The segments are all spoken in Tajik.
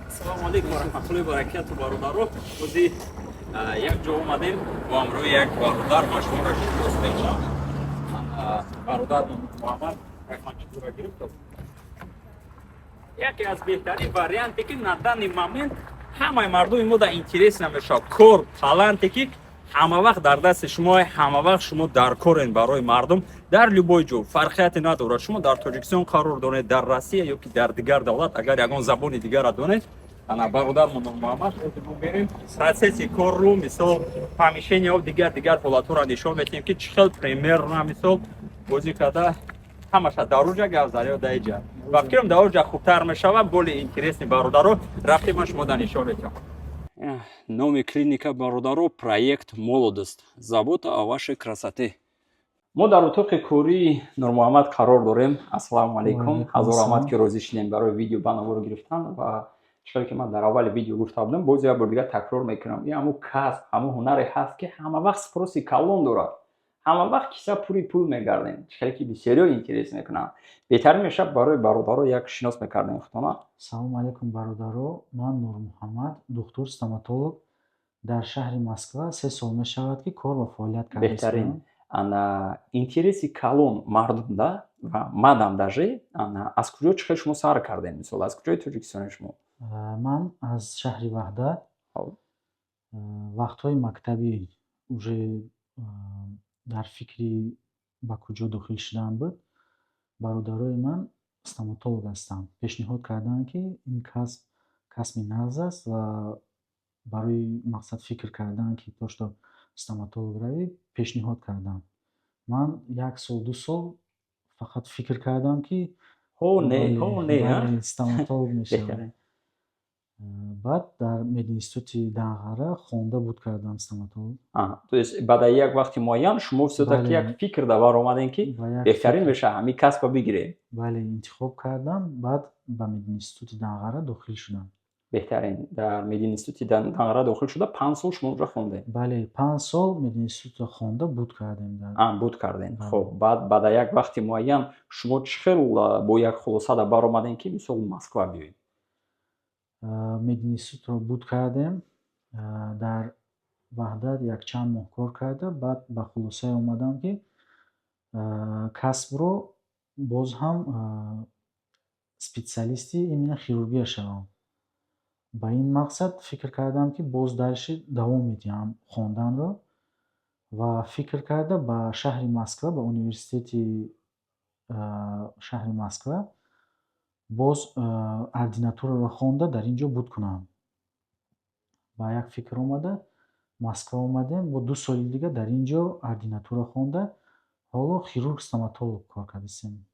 Ассалому алейкум ва раҳматуллоҳи ва баракатуҳ бародаро. Ҳозир як ҷо омадем бо ҳамроҳи як бародар машҳураш дӯстем. Бародар Муҳаммад рахматуллоҳи гирифтов. Яке аз беҳтарин варианте ки на данный момент ҳамаи мардуми мо дар интерес намешавад. Кор, таланте ки ҳама вақт дар дасти шумо, ҳама вақт шумо дар корен барои мардум дар любой ҷо. Фарқияте надорад. Шумо дар Тоҷикистон қарор доред, дар Россия ё ки дар дигар давлат, агар ягон забони дигарро донед, ана бародар Муҳаммад берем процесси корро, мисол помещение дигар ҳолатҳоро нишон медиҳем ки чӣ хел примерно мисол бозӣ карда ҳамаша дароҷа гавзарё даиҷа. Ва фикрам дароҷа хубтар мешавад, боли интересни бародаро рафти ма шумо дар нишон медиҳам. Номи клиника бародаро проект молодост. Забота о вашей красоте. мо дар утоқи кории Нурмуҳаммад қарор дорем. Ассалому алейкум. Ҳазор раҳмат ки розӣ шудем барои видео банавор гирифтан ва чиқдре ки ман дар аввали видео гуфта будам, боз як бор дигар такрор мекунам. Ин ҳамун касб, ҳамун ҳунаре ҳаст ки ҳама вақт спроси калон дорад. ҳама вақт киса пури пул мегардем. Чиқдре ки бисёриҳо интерес мекунанд. Беҳтарин мешавад барои бародаро як шинос мекардем худона. Салому алейкум бародаро. Ман Нурмуҳаммад, духтур стоматолог дар шаҳри Москва 3 сол мешавад ки кор ва фаъолият карда Беҳтарин. Ана интереси калон мардумда ва мадам даже ана аз куҷо чиқдре шумо сар кардем? Мисол аз куҷои Тоҷикистони шумо? Ман аз шаҳри Ваҳдат вақтҳои мактабӣ уже дар фикри ба куҷо дохил шудан буд. Бародарои ман стоматолог ҳастанд. Пешниҳод карданд ки ин касб касби нағз аст ва барои мақсад фикр карданд ки тошто стоматолог равӣ, пешниҳод карданд. Ман 1 сол 2 сол фақат фикр кардам ки стоматолог мешавам. баъд дар мединститути Данғара хонда буд кардам стоматолог. То есть баъд аз як вақти муайян шумо все-таки як фикр дар бар омадем ки беҳтарин мешавад ҳамин касбро бигирем. Бале, интихоб кардам, баъд ба мединститути Данғара дохил шудам. Беҳтарин. Дар мединститути Данғара дохил шуда 5 сол шумо онҷо хондем? Бале, 5 сол мединститутро хонда буд кардем. Буд кардем. Хоб, баъд аз як вақти муайян шумо чӣ хел бо як хулоса дар бар омадем ки мисол Москва биёед? мединститутро буд кардем, дар Ваҳдат якчанд моҳ кор карда, баъд ба хулосае омадам ки касбро боз ҳам специалисти именно хирургия шавам. Ба ин мақсад фикр кардам ки боз дарши давом медиҳам хонданро ва фикр карда ба шаҳри Москва, ба университети шаҳри Москва боз ординатураро хонда дар ин ҷо буд кунам. Ба як фикр омада Москва омадем, бо 2 соли дига дар ин ҷо ординатура хонда ҳоло хирург-стоматолог кор кардем.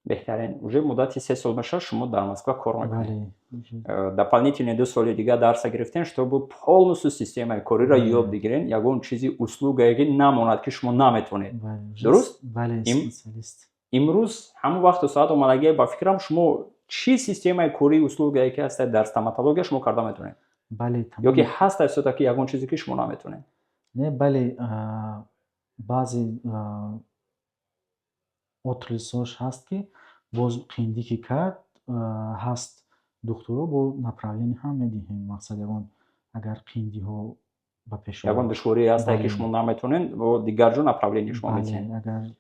Беҳтарин. Уже муддати 3 сол мешавад шумо дар Москва кор мекунед. Дополнительно 2 соли дига дарса гирифтен, чтобы полностью системаи кориро ёд бигирен, ягон чизи услугае ки намонад ки шумо наметавонед. Дуруст? Бале, специалист. Имрӯз ҳамун вақту соат омадагӣ ба фикрам шумо чӣ системаи кории услугае ки ҳастад дар стоматология шумо карда метавонед? Бале, ё ки ҳастад все-таки ягон чизе ки шумо наметавонед? Не, бале, баъзе отраслҳош ҳаст ки боз қиндӣ ки кард, ҳаст духтуро бо направление ҳам медиҳем. Мақсад ягон агар қиндиҳо ба пеш омад, ягон душворие ҳаста ки шумо наметавонед, бо дигар ҷо направление шумо медиҳем.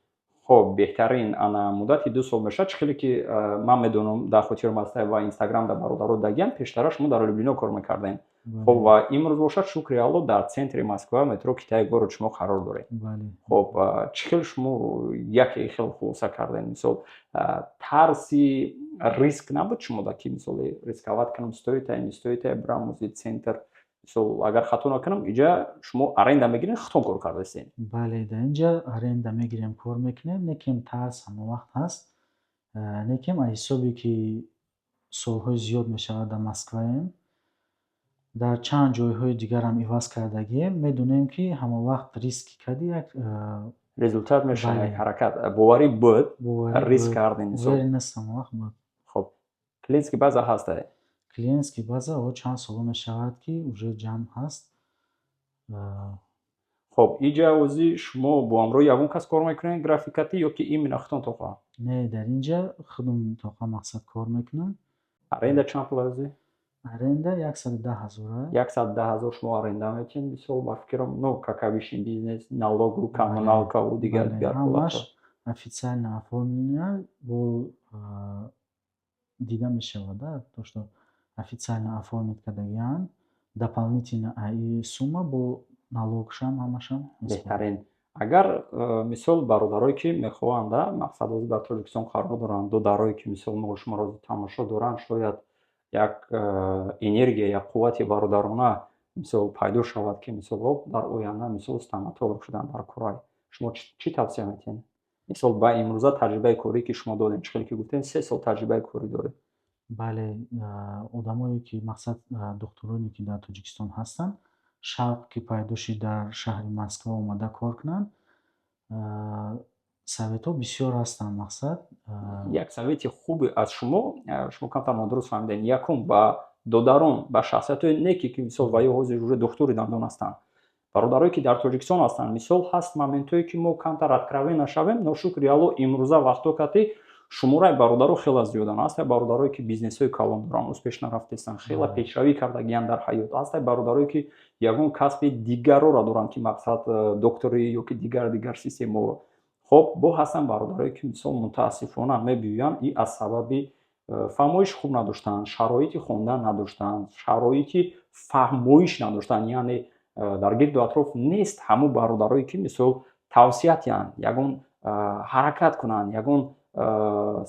Хоб, беҳтарин. Ана муддати 2 сол мешавад. Чӣ хеле ки ман медонам дар хотирам аст ва Инстаграм дар бародаро дагиям пештара шумо дар Люблино кор мекардем. Хоб, ва имрӯз бошад шукри Алло дар центри Москва метро Китай город шумо қарор доред. Хоб, чӣ хел шумо яке хел хулоса кардем? Мисол тарси риск набуд шумода ки мисоли рисковат кунам, стоит ай, не стоит ай брам музей центр? Мисол агар хато накунам, инҷа шумо аренда мегиред, хатон кор кардастед? Бале, дар инҷа аренда мегирем, кор мекунем, некем тарс ҳама вақт ҳаст. Некем аз ҳисоби ки солҳои зиёд мешавад дар Москваем, дар чанд ҷойҳои дигарам иваз кардагием, медонем ки ҳама вақт риски кади як результат мешавад, як ҳаракат. Боварӣ буд, риск кардем. Уверен нестам вақт буд. Хоб, клиентский база ҳаст? Клиентский база чанд сола мешавад ки уже ҷамъ ҳаст. Хоб, инҷа озӣ шумо бо ҳамроҳи ягон кас кор мекунед графикатӣ ё ки именно худтон тоқа? Не, дар инҷа худум тоқа мақсад кор мекунам. аренда чанд пул рӯзе? аренда 110,000 110,000 шумо аренда метин. Мисол ба фикрам, ну, как обычный бизнес, налогу, коммуналкаву дигар ҳамаш пулата. официально оформления бо дида мешавад, то что официально оформит кардагиянд, дополнительно и сумма бо налогшам ҳамашам беҳтарин. Агар мисол бародарое ки мехоҳанд, мақсад ҳозир дар Тоҷикистон қарор доранд, додарое ки мисол мо шуморо тамошо доранд, шояд як энергия, як қуввати бародарона мисол пайдо шавад ки мисол дар оянда мисол стоматолог шудан дар Курай. Шумо чӣ тавсия метиҳед? Мисол ба имрӯза таҷрибаи корӣ ки шумо додем, чӣ хеле ки гуфтем 3 сол таҷрибаи корӣ доред. бале, одамое ки мақсад духтуроне ки дар Тоҷикистон ҳастанд, шавқ ки пайдо шид дар шаҳри Москва омада кор кунанд, советҳо бисёр ҳастанд. Мақсад як совети хуби аз шумо камтар нодуруст фаҳмидем. Якум ба додарон, ба шахсиятҳои неке ки мисол ва ё ҳозир уже духтури дандон ҳастанд. Бародарое ки дар Тоҷикистон ҳастанд, мисол ҳаст моментое ки мо камтар откровенна шавем, ношукр ялло имрӯза вақто кати шумораи бародаро хела зиёдан. Ҳастанд бародарое ки бизнесҳои калон доранд, успешно рафтестанд, хела пешравӣ кардагиянд дар ҳаёт. Ҳастанд бародарое ки ягон касби дигарро доранд ки мақсад докторӣ ё ки дигар системаҳо. خب бо ҳастанд бародарое ки мисол мутаассифона мебиёянд и аз сабаби фаҳмоиш хуб надоштанд, шароити хондан надоштанд, шароити фаҳмоиш надоштанд, яъне дар гирду атроф нест ҳамон бародарое ки мисол тавсия диҳанд, ягон ҳаракат кунанд, ягон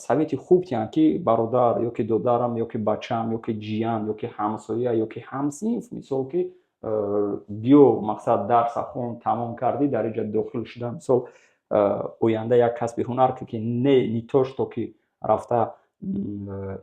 совети хуб диҳанд ки бародар ё ки додарам ё ки бачам ё ки ҷиян ё ки ҳамсоя ё ки ҳамсинф мисол ки биё мақсад дарса хон тамом кардӣ дар инҷа дохил шуда мисол оянда як касби ҳунар ки не нитош то ки рафта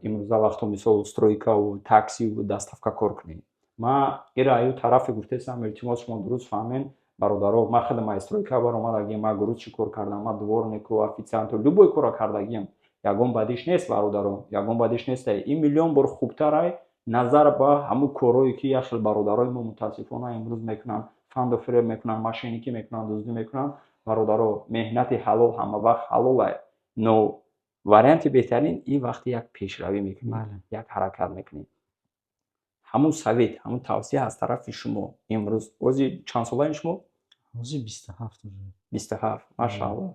имрӯза вақто мисол стройкаву таксиву доставка кор кунем. Ма ира аю тарафе гуфтестам, илтимос шумо дуруст фаҳмед бародаро, ма хеле ма стройка баромадагием, ма грузчик кор кардам, ма дворнику, официанту, любой кора кардагием. Ягон бадиш нест бародаро, ягон бадиш нест. Ин миллион бор хубтарай назар ба ҳамун корое ки як хел бародарои мо мутаассифона имрӯз мекунанд, фанду фиреб мекунанд, мошенникӣ мекунанд, дуздӣ мекунанд. бародаро, меҳнати ҳалол ҳама вақт ҳалол аст, но варианти беҳтарин ин вақти як пешравӣ мекунед, як ҳаракат мекунед. ҳамун совет, ҳамун тавсия аз тарафи шумо имрӯз ҳозир чанд солаи шумо? ҳозир 27 уже. 27. Машаалло.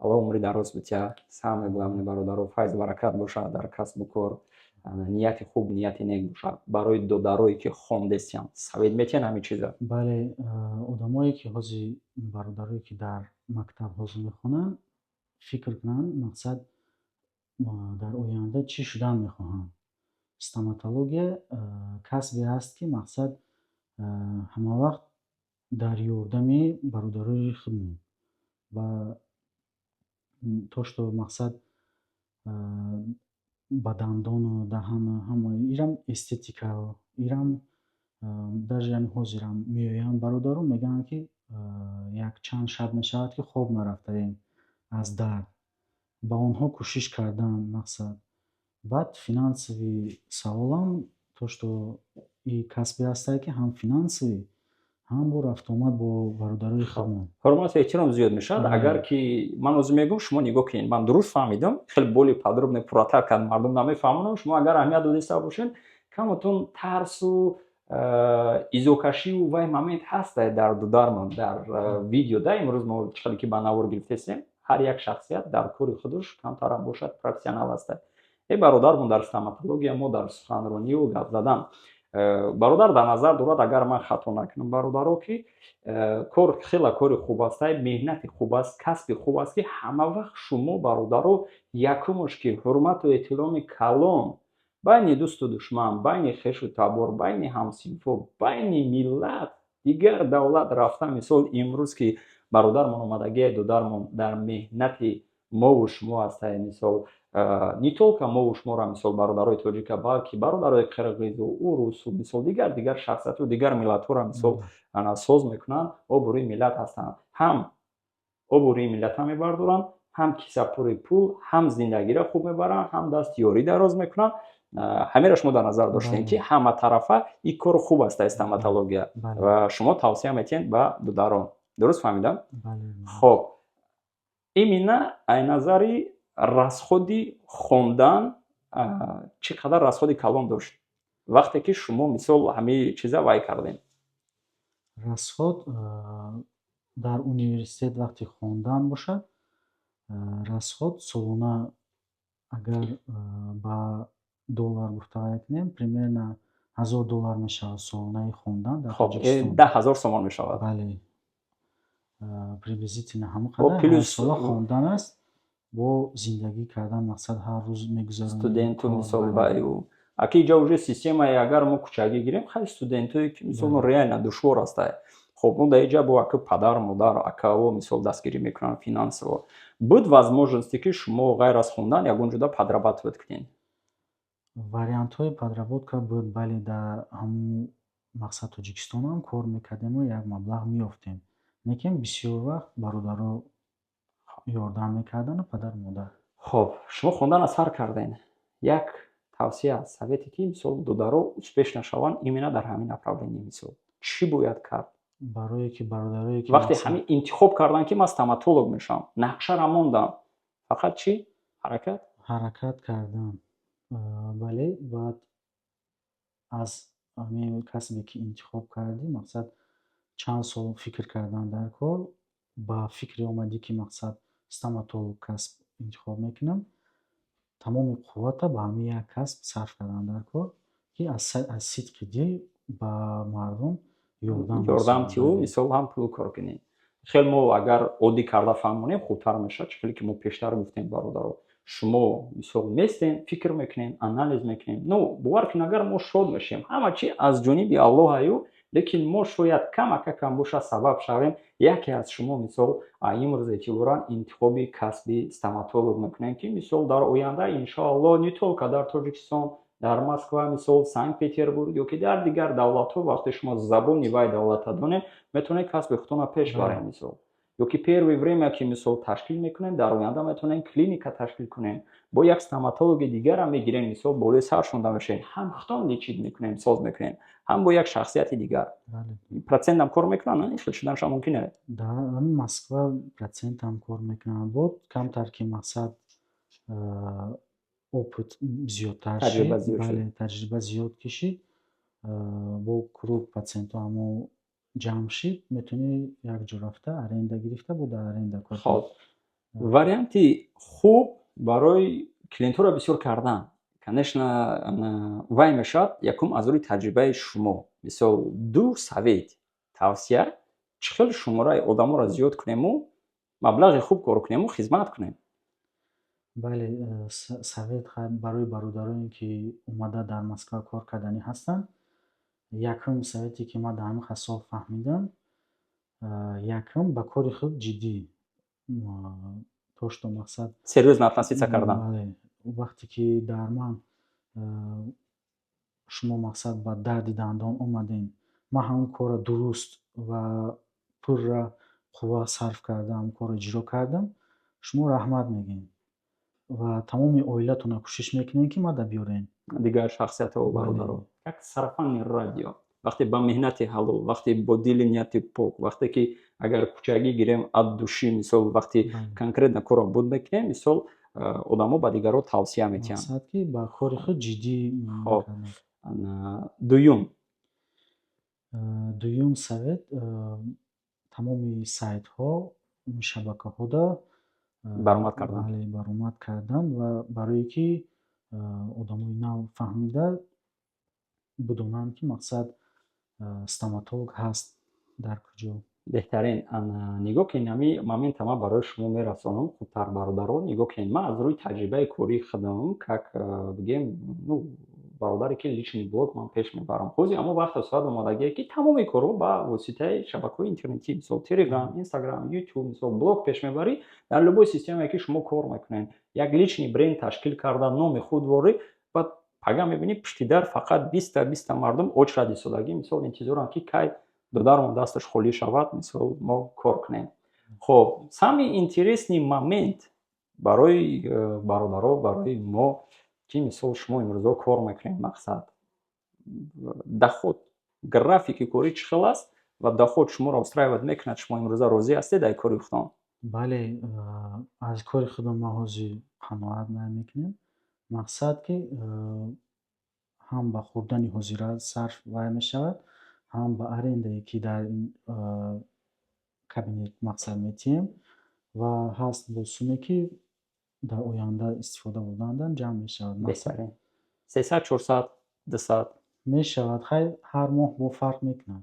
алло умри дароз битя. Самое главное бародаро, файз баракат бошад дар касбу кор. нияти хуб, нияти нек бошад. Барои додарое ки хондестиянд совет метиҳед ҳамин чиза? бале, одамое ки ҳозир бародарое ки дар мактаб ҳозир мехонанд, фикр кунанд мақсад дар оянда чӣ шудан мехоҳанд. Стоматология касбе аст ки мақсад ҳамавақт дар ёрдами бародарои худмон ва то што мақсад ба дандону даҳану ҳамаи ирам эстетика, ирам даже яъне ҳозирам меоянд бародаро мегӯянд ки як чанд шаб мешавад ки хоб нарафтаем аз дард. ба онҳо кӯшиш кардан мақсад. баъд финансови саволам то што и касбе ҳастае ки ҳам финансовӣ, ҳам бо рафтуомад бо бародарои худмон. ҳурмату эҳтиром зиёд мешавад. Агар ки ман ҳозир мегӯям шумо нигоҳ кунед, ман дуруст фаҳмидам, хеле боли подробно пурратар кардам, мардум намефаҳмонам. Шумо агар аҳамият додаиста бошед, камотон тарсу изокашиву вай момент ҳаста дар дудармон дар видео да имрӯз мо чӣ ки ба навор гирифтестем, ҳар як шахсият дар кори худаш камтарам бошад профессионал аст. бародармон дар стоматология, мо дар суханрониву гап задан. бародар дар назар дорад, агар ман хато накунам, бародаро ки кор хела кори хуб аст, меҳнати хуб аст, касби хуб аст ки ҳамавақт шумо бародаро якумаш ки ҳурмату эҳтироми калон байни дӯсту душман, байни хешу табор, байни ҳамсинфо, байни миллат, дигар давлат рафта мисол имрӯз ки бародармон омадагия додармон дар меҳнати мову шумо аст. Мисол не только мову шуморо мисол бародарои тоҷика, балки бародарои қирғизу, урусу, мисол дигар шахсияту дигар миллатҳоро мисол соз мекунанд, обрӯи миллат ҳастанд. ҳам обрӯи миллата мебардоранд, ҳам кисапури пул, ҳам зиндагиро хуб мебаранд, ҳам дасти ёрӣ дароз мекунанд. ҳамеро шумо дар назар доштем ки ҳама тарафа ин кор хуб аст стоматология ва шумо тавсия метиҳед ба додарон. дуруст фаҳмидам? хоб имина ай назари расходи хондан چی قدر расходи калон дошт вақте ки шумо мисол ҳамаи чиза вай кардем? расход дар университет вақти хондан бошад, расход солона агар ба доллар гуфта вай кунем, примерно $1000 мешавад солонаи хондан дар хоб Тоҷикистон. 10,000 сомон мешавад. бале, приблизительно ҳамон Бо қадар плюс сола хондан аст, бо зиндагӣ кардан мақсад ҳар рӯз мегузаронем студенту кор, мисол бале. баю аки иҷа уже системае агар мо кӯчагӣ гирем хеле студентое ки мисол реально душвор аста. Хоб ну да иҷа бо ака падар модар акао мисол дастгирӣ мекунанд финансово. Буд возможности ки шумо ғайр аз хондан ягон ҷуда подрабатывать кунед? вариантҳои подработка буд, бале дар ҳамун мақсад Тоҷикистон ҳам кор мекардему, як маблағ меёфтем. Лекин бисёр вақт бародаро ёрдам мекардану падару модар. хоб шумо хонданро сар кардем. Як тавсия совете ки мисол дударо успешно шаванд именно дар ҳамин направление мисол чӣ бояд кард? барое ки бародарое ки вақте ҳамин интихоб кардан ки ман стоматолог мешавам, нақшаро мондам, фақат чӣ ҳаракат кардам. бале, баъд аз ҳамин касбе ки интихоб кардӣ, мақсад чанд сол фикр кардан дар кор, ба фикре омадӣ ки мақсад стоматолог касб интихоб мекунам, тамоми қуввата ба ҳамин як касб сарф кардан дар кор, ки аз сидқи дил ба мардум ёрдам тиҳу мисол ҳам пул кор кунед. хеле мо агар оддӣ карда фаҳмонем хубтар мешавад, чӣ ки мо пештар гуфтем бародаро, шумо мисол местем, фикр мекунем, анализ мекунем. Ну бовар кун агар мо шод мешем, ҳама чӣ аз ҷониби Аллоҳаю, лекин мо шояд камакакам боша сабаб шавем. Яке аз шумо мисол имрӯз эътиборан интихоби касби стоматолог мекунем ки мисол дар оянда иншоалло не толка дар Тоҷикистон, дар Москва, мисол Санкт-Петербург ёки дар дигар давлатҳо вақте шумо забони вай давлата донем, метавонед касби худтонро пеш барем мисол. ёки первое время ки мисол ташкил мекунем, дар оянда метавонем клиника ташкил кунем, бо як стоматологи дигара мегирем, мисол болои сар шонда мешавем, ҳам худтон лечид мекунем, соз мекунем, ҳам бо як шахсияти дигар. Процентам кор мекунанд, ишл шуданашон мумкин аст. дар Москва процентам кор мекунанд, бод камтар ки мақсад опыт зиёдтар шид, бале, таҷриба зиёд кишид, бо круг процентҳо ҳамо ҷамъ шид, метавонӣ якҷо рафта аренда гирифта бо дар аренда кор. хоб варианти хуб барои клиентҳоро бисёр кардан, конечно вай мешавад якум аз рӯи таҷрибаи шумо, мисол ду совет тавсия чӣ хел шумораи одаморо зиёд кунему, маблағи хуб кор кунему, хизмат кунем. бале, совет барои бародароне ки омада дар Москва кор карданӣ ҳастанд, якум совете ки ман дар ҳамин сол фаҳмидам, якум ба кори худ ҷиддӣ дошту, мақсад серьёзно относиться кардан. вақте ки дар ман шумо мақсад ба дарди дандон омадем, ман ҳамон корро дуруст ва пурра қувва сарф кардам, корро иҷро кардам, шумо раҳмат мегӯем ва тамоми оилатонро кӯшиш мекунем ки мада биёрем. дигар шахсиятҳо бародаро як сарафани радио вақте ба меҳнати ҳалол, вақте бо дили нияти пок, вақте ки агар кӯчагӣ гирем ад душӣ, мисол вақте конкретно корро буд мекунем, мисол одамо ба дигаро тавсия метиҳанд, мақсад ки ба кори худ ҷиддӣ. дуюм совет тамоми сайтҳо, шабакаҳода баромад кардан ва барое ки одамои нав фаҳмида бидонанд ки мақсад стоматолог ҳаст дар куҷо. беҳтарин нигоҳ кунед, ҳамин момента ман барои шумо мерасонам. хубтар бародаро, нигоҳ кунед, ман аз рӯи таҷрибаи кории худам, как бигем, ну бародаре ки личный блог ман пеш мебарам. ҳозир ҳамон вақт соат омадагие ки тамоми корҳо ба воситаи шабакаҳои интернетӣ, мисол Telegram, Instagram, YouTube, мисол блог пеш мебарӣ, дар любой системае ки шумо кор мекунед, як личный бренд ташкил карда, номи худ ворӣ, баъд пага мебинӣ пушти дар фақат 20 мардум очередь истодагӣ, мисол интизоранд ки кай дудармон дасташ холӣ шавад, мисол мо кор кунем. хоб самый интересный момент барои бародаро, барои мо ки мисол шумо имрӯзо кор мекунед, мақсад доход, графики корӣ чӣ хел аст ва доход шуморо устраивад мекунад, шумо имрӯза розӣ ҳастед дар кори худтон? бале, аз кори худам ман ҳозир қаноат намекунем, мақсад ки ҳам ба хӯрдани ҳозира сарф вай мешавад, ҳам ба арендае ки дар ин кабинет мақсад метиҳем ва ҳаст бо суме ки дар оянда истифода бурдандан ҷамъ мешавад. беҳтарин 300 400 200 мешавад, хайр ҳар моҳ бо фарқ мекунад.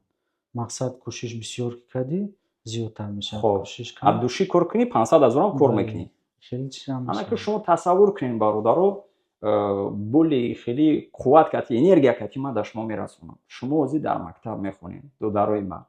Мақсад кӯшиш бисёр ки кардӣ зиёдтар мешавад. хоб Кӯшиш кам абдушӣ кор кунӣ 500 азорам кор бале, мекунӣ. хеле чизам ана ки мешавад. шумо тасаввур кунед бародаро, боли хеле қувват кати энергия кати ман дар шумо мерасонам. Шумо ҳозир дар мактаб мехонед, додарои ман.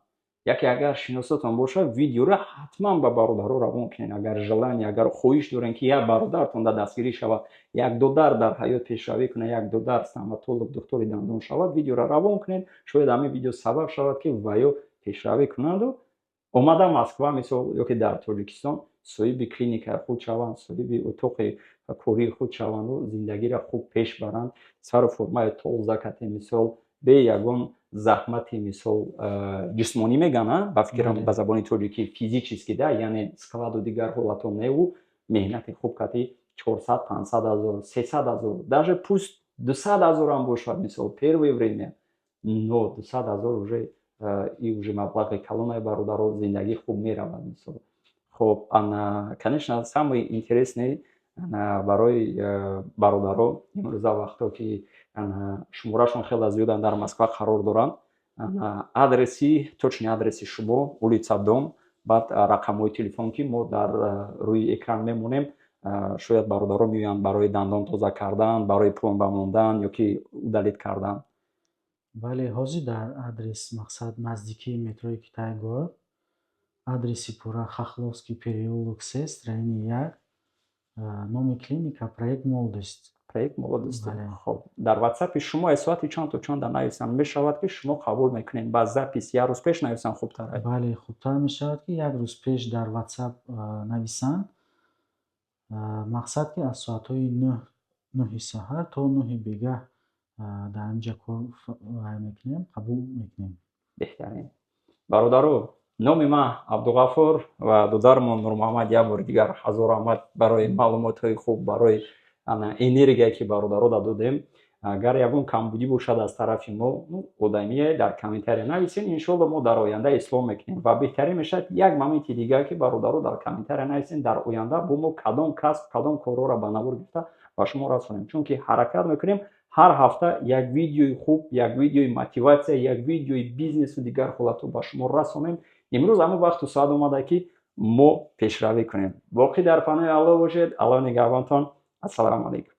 Яке агар шиносатон бошад, видеоро ҳатман ба бародаро равон кунед. Агар желание, агар хоҳиш дорен ки як бародаратон дар дастгирӣ шавад, як додар дар ҳаёт пешравӣ кунад, як додар стоматолог, доктори дандон шавад, видеоро равон кунед. Шояд ҳамин видео сабаб шавад ки ваё пешравӣ кунаду омада Москва мисол ёки дар Тоҷикистон соҳиби клиникаи худ шаванд, соҳиби утоқи кории худ шаванду зиндагиро хуб пеш баранд. Сару формаи тоза кати мисол бе ягон заҳмати мисол ҷисмонӣ мегӯянд, ба фикрам ба забони тоҷикӣ физически да, яъне складу дигар ҳолатҳо неву меҳнати хуб кати 400 500 азор 300 азор даже пуст 200 азорам бошад мисол первое время, но 200 азор уже и уже маблағи калонаи бародаро зиндагӣ хуб меравад мисол. Хоб ана конечно самое интересное барои бародаро имрӯза вақто ки шуморашон хеле зиёда дар Москва қарор доранд, адреси точни адреси шумо улица Дом, баъд рақамҳои телефон ки мо дар рӯи экран мемонем. Шояд бародаро меоянд барои дандон тоза кардан, барои пломба мондан ёки удалит кардан. бале, ҳозир дар адрес мақсад наздикии метрои Китай-город, адреси пурра Хохловский переулок 3, строение 1, номи клиника проект молодост. Проект молодости. Бале. Хоб дар WhatsApp шумо соати чанд то чанд нависам мешавад ки шумо қабул мекунед. Ба запис як рӯз пеш нависам хубтар аст. бале, хубтар мешавад ки як рӯз пеш дар WhatsApp нависанд. Мақсад ки аз соатҳои 9 саҳар то 9 бегаҳ дар инҷа кор вай мекунем, қабул мекунем. беҳтарин бародаро, номи ман Абдуғаффор ва додармон Нурмуҳаммад як бори дигар ҳазор раҳмат барои маълумотҳои хуб, барои энергия ки бародаро додем. Агар ягон камбудӣ бошад аз тарафи мо, одамие дар комментария нависен, иншоалло мо дар оянда ислоҳ мекунем ва беҳтарин мешавад як моменти дигар ки бародаро дар комментария нависен, дар оянда бо мо кадом касб, кадом корҳоро ба навор гирифта ба шумо расонем, чунки ҳаракат мекунем ҳар ҳафта як видеои хуб, як видеои мотиватсия, як видеои бизнесу дигар ҳолатҳо ба шумо расонем. имрӯз ҳамон вақту соат омада ки мо пешравӣ кунем. Боқӣ дар паноҳи Аллоҳ бошед. Аллоҳ нигаҳбонтон. ассалому алайкум.